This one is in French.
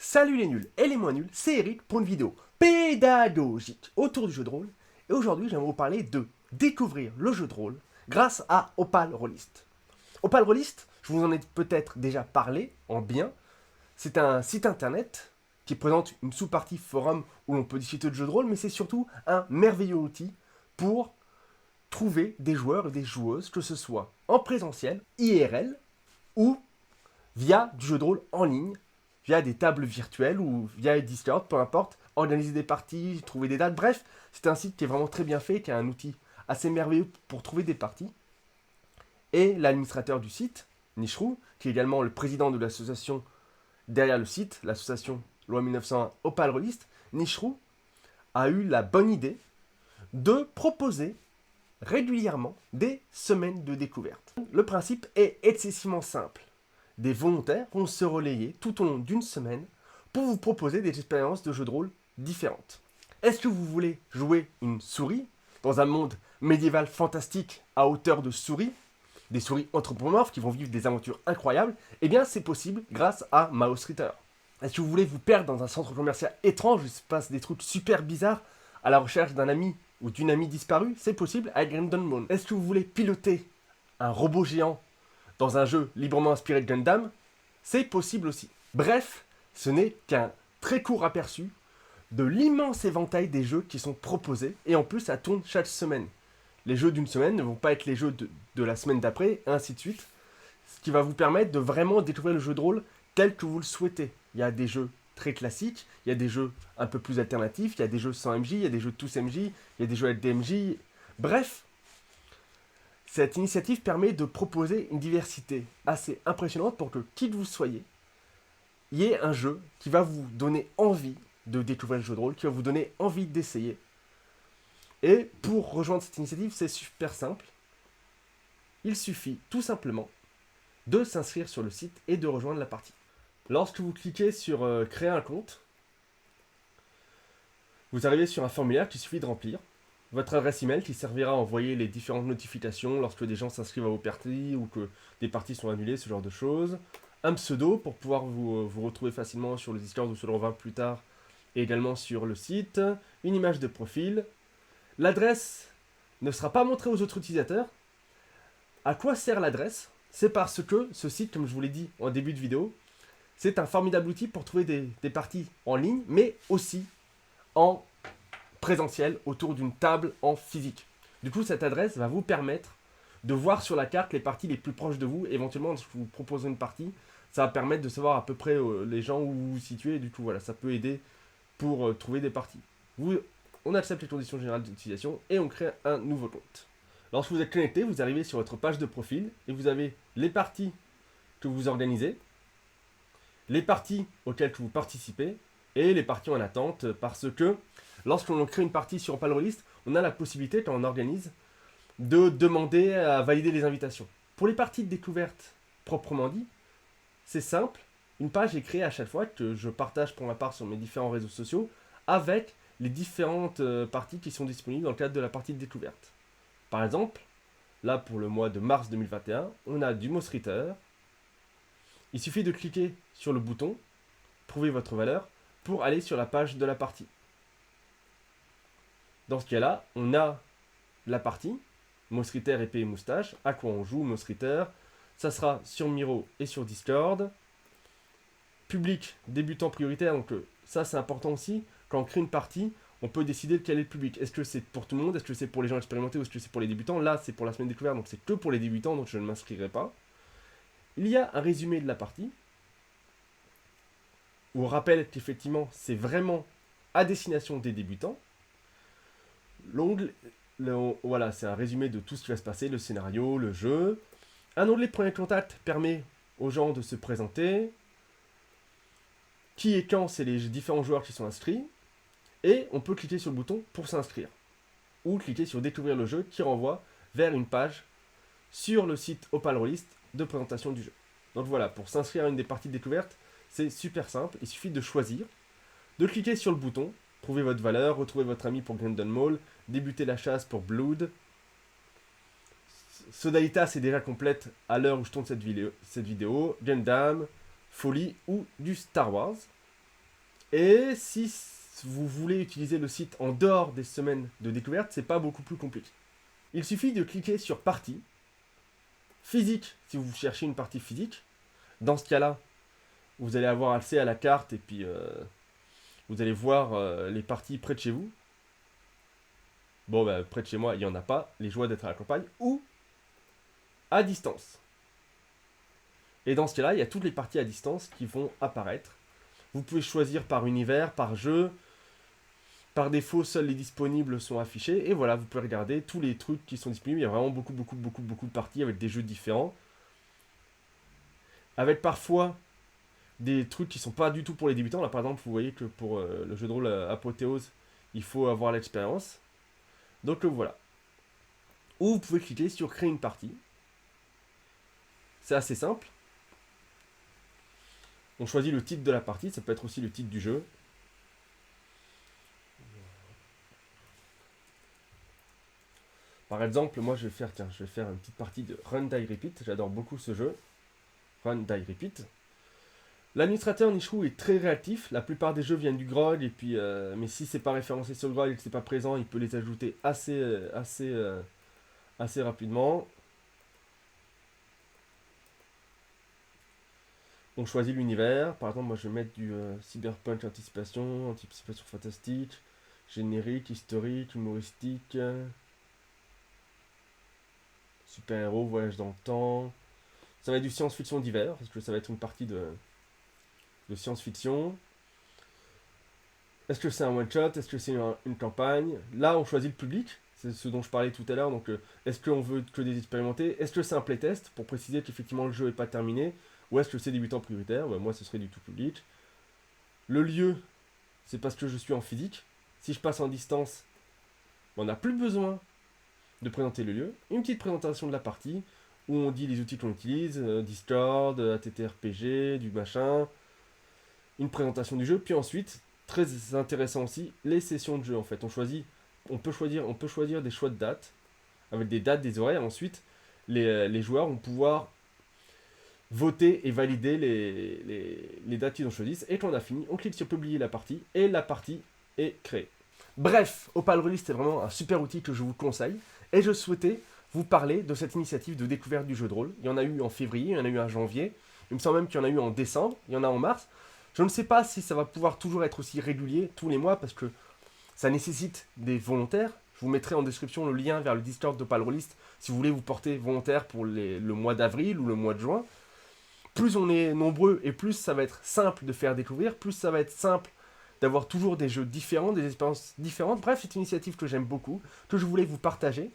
Salut les nuls et les moins nuls, c'est Eric pour une vidéo pédagogique autour du jeu de rôle. Et aujourd'hui, j'aimerais vous parler de découvrir le jeu de rôle grâce à Opal Rollist. Opal Rollist, je vous en ai peut-être déjà parlé en bien. C'est un site internet qui présente une sous-partie forum où l'on peut discuter de jeux de rôle, mais c'est surtout un merveilleux outil pour trouver des joueurs et des joueuses, que ce soit en présentiel, IRL, ou via du jeu de rôle en ligne, via des tables virtuelles ou via Discord, peu importe, organiser des parties, trouver des dates, bref, c'est un site qui est vraiment très bien fait, qui a un outil assez merveilleux pour trouver des parties. Et l'administrateur du site, Nishrou, qui est également le président de l'association derrière le site, l'association Loi 1901 Opal Rollist, Nishrou a eu la bonne idée de proposer régulièrement des semaines de découverte. Le principe est excessivement simple. Des volontaires vont se relayer tout au long d'une semaine pour vous proposer des expériences de jeux de rôle différentes. Est-ce que vous voulez jouer une souris dans un monde médiéval fantastique à hauteur de souris, des souris anthropomorphes qui vont vivre des aventures incroyables? Eh bien, c'est possible grâce à Mouse Ritter. Est-ce que vous voulez vous perdre dans un centre commercial étrange où il se passe des trucs super bizarres à la recherche d'un ami ou d'une amie disparue? C'est possible avec Gundam Moon. Est-ce que vous voulez piloter un robot géant dans un jeu librement inspiré de Gundam? C'est possible aussi. Bref, ce n'est qu'un très court aperçu de l'immense éventail des jeux qui sont proposés, et en plus ça tourne chaque semaine. Les jeux d'une semaine ne vont pas être les jeux de la semaine d'après, et ainsi de suite, ce qui va vous permettre de vraiment découvrir le jeu de rôle tel que vous le souhaitez. Il y a des jeux très classiques, il y a des jeux un peu plus alternatifs, il y a des jeux sans MJ, il y a des jeux tous MJ, il y a des jeux avec des MJ, bref. Cette initiative permet de proposer une diversité assez impressionnante pour que, qui que vous soyez, il y ait un jeu qui va vous donner envie de découvrir le jeu de rôle, qui va vous donner envie d'essayer. Et pour rejoindre cette initiative, c'est super simple. Il suffit tout simplement de s'inscrire sur le site et de rejoindre la partie. Lorsque vous cliquez sur créer un compte, vous arrivez sur un formulaire qu'il suffit de remplir. Votre adresse email qui servira à envoyer les différentes notifications lorsque des gens s'inscrivent à vos parties ou que des parties sont annulées, ce genre de choses. Un pseudo pour pouvoir vous retrouver facilement sur le Discord ou sur le revin plus tard et également sur le site. Une image de profil. L'adresse ne sera pas montrée aux autres utilisateurs. À quoi sert l'adresse? C'est parce que ce site, comme je vous l'ai dit en début de vidéo, c'est un formidable outil pour trouver des parties en ligne, mais aussi en présentiel autour d'une table en physique. Du coup, cette adresse va vous permettre de voir sur la carte les parties les plus proches de vous. Éventuellement, si je vous propose une partie, ça va permettre de savoir à peu près les gens où vous vous situez. Et du coup, voilà, ça peut aider pour trouver des parties. On accepte les conditions générales d'utilisation et on crée un nouveau compte. Lorsque vous êtes connecté, vous arrivez sur votre page de profil et vous avez les parties que vous organisez, les parties auxquelles vous participez et les parties en attente, parce que lorsque l'on crée une partie sur Opal Rollist, on a la possibilité, quand on organise, de demander à valider les invitations. Pour les parties de découverte proprement dit, c'est simple. Une page est créée à chaque fois que je partage pour ma part sur mes différents réseaux sociaux avec les différentes parties qui sont disponibles dans le cadre de la partie de découverte. Par exemple, là pour le mois de mars 2021, on a du Mouse Ritter. Il suffit de cliquer sur le bouton « Prouver votre valeur » pour aller sur la page de la partie. Dans ce cas-là, on a la partie, Mouse Ritter, épée et moustache, à quoi on joue, Mouse Ritter. Ça sera sur Miro et sur Discord. Public, débutant prioritaire, donc ça c'est important aussi. Quand on crée une partie, on peut décider de quel est le public. Est-ce que c'est pour tout le monde? Est-ce que c'est pour les gens expérimentés ou est-ce que c'est pour les débutants? Là, c'est pour la semaine découverte, donc c'est que pour les débutants, donc je ne m'inscrirai pas. Il y a un résumé de la partie, où on rappelle qu'effectivement, c'est vraiment à destination des débutants. L'onglet, voilà, c'est un résumé de tout ce qui va se passer, le scénario, le jeu. Un onglet premier contact permet aux gens de se présenter. Qui et quand, c'est les différents joueurs qui sont inscrits. Et on peut cliquer sur le bouton pour s'inscrire. Ou cliquer sur découvrir le jeu qui renvoie vers une page sur le site Opal Rollist de présentation du jeu. Donc voilà, pour s'inscrire à une des parties de découverte, c'est super simple. Il suffit de choisir, de cliquer sur le bouton, trouver votre valeur, retrouver votre ami pour Gundam Mall, débuter la chasse pour Blood. Sodalitas est déjà complète à l'heure où je tourne cette vidéo. Gundam, Folie ou du Star Wars. Et si vous voulez utiliser le site en dehors des semaines de découverte, c'est pas beaucoup plus compliqué. Il suffit de cliquer sur partie, physique si vous cherchez une partie physique. Dans ce cas-là, vous allez avoir accès à la carte et puis vous allez voir les parties près de chez vous. Bon, bah, près de chez moi, il n'y en a pas, les joies d'être à la campagne, ou à distance. Et dans ce cas-là, il y a toutes les parties à distance qui vont apparaître. Vous pouvez choisir par univers, par jeu. Par défaut, seuls les disponibles sont affichés. Et voilà, vous pouvez regarder tous les trucs qui sont disponibles. Il y a vraiment beaucoup de parties avec des jeux différents. Avec parfois des trucs qui sont pas du tout pour les débutants. Là, par exemple, vous voyez que pour le jeu de rôle Apothéose, il faut avoir l'expérience. Donc voilà. Ou vous pouvez cliquer sur créer une partie. C'est assez simple. On choisit le titre de la partie, ça peut être aussi le titre du jeu. Par exemple, moi je vais faire une petite partie de Run Die Repeat. J'adore beaucoup ce jeu. Run Die Repeat. L'administrateur Nishrou est très réactif. La plupart des jeux viennent du GROG, et puis, mais si c'est pas référencé sur le GROG et que c'est pas présent, il peut les ajouter assez rapidement. On choisit l'univers. Par exemple, moi je vais mettre du Cyberpunk Anticipation fantastique, générique, historique, humoristique, super-héros, voyage dans le temps. Ça va être du science-fiction divers, parce que ça va être une partie de science-fiction. Est-ce que c'est un one-shot? Est-ce que c'est une campagne? Là, on choisit le public. C'est ce dont je parlais tout à l'heure. Donc, est-ce qu'on veut que des expérimentés? Est-ce que c'est un playtest pour préciser qu'effectivement le jeu n'est pas terminé? Ou est-ce que c'est débutant prioritaire? Moi, ce serait du tout public. Le lieu, c'est parce que je suis en physique. Si je passe en distance, on n'a plus besoin de présenter le lieu. Une petite présentation de la partie où on dit les outils qu'on utilise, Discord, ATTRPG, du machin, une présentation du jeu, puis ensuite, très intéressant aussi, les sessions de jeu en fait. On peut choisir des choix de dates, avec des dates, des horaires. Ensuite, les joueurs vont pouvoir voter et valider les dates qu'ils ont choisies. Et quand on a fini, on clique sur publier la partie, et la partie est créée. Bref, Opal Release, c'est vraiment un super outil que je vous conseille. Et je souhaitais vous parler de cette initiative de découverte du jeu de rôle. Il y en a eu en février, il y en a eu en janvier. Il me semble même qu'il y en a eu en décembre, il y en a en mars. Je ne sais pas si ça va pouvoir toujours être aussi régulier tous les mois parce que ça nécessite des volontaires. Je vous mettrai en description le lien vers le Discord d'Opal Release si vous voulez vous porter volontaire pour le mois d'avril ou le mois de juin. Plus on est nombreux et plus ça va être simple de faire découvrir, plus ça va être simple d'avoir toujours des jeux différents, des expériences différentes. Bref, c'est une initiative que j'aime beaucoup, que je voulais vous partager.